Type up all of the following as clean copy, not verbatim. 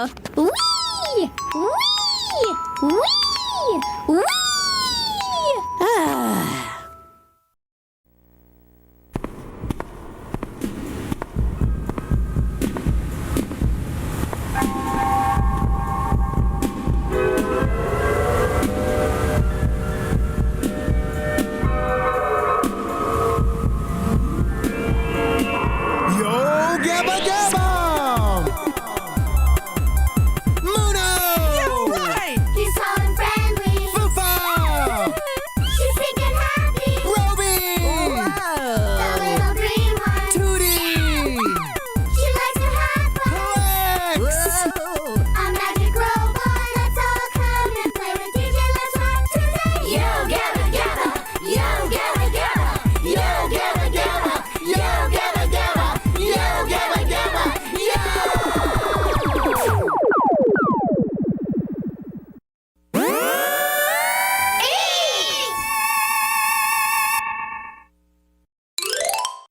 gabba. Whee! Whee! Whee! Whee! Ah. Yo Gabba Gabba! Muno! You're right! He's tall and friendly. Fufa! She's pink and happy. Roby! The little green one. Tootie! She likes to have fun. Rex! A magic robot. Let's all come and play with DJ. Let's rock today. Yo Gabba Gabba. Yo Gabba Gabba. Yo Gabba Gabba. Yo Gabba Gabba. Yo Gabba Gabba. Yo!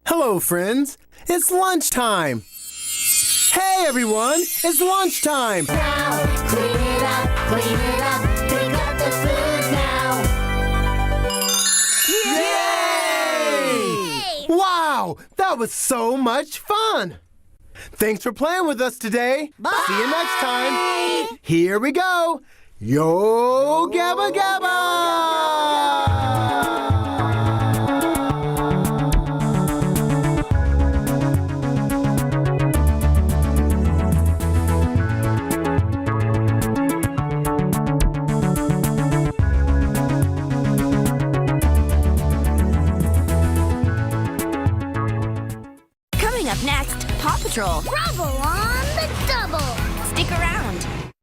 Hello, friends. It's lunchtime. Hey, everyone. It's lunchtime. Now, clean it up, pick up the food now. Yay! Wow, that was so much fun. Thanks for playing with us today. Bye. See you next time. Here we go. Yo Gabba Gabba! Coming up next, Paw Patrol. Rubble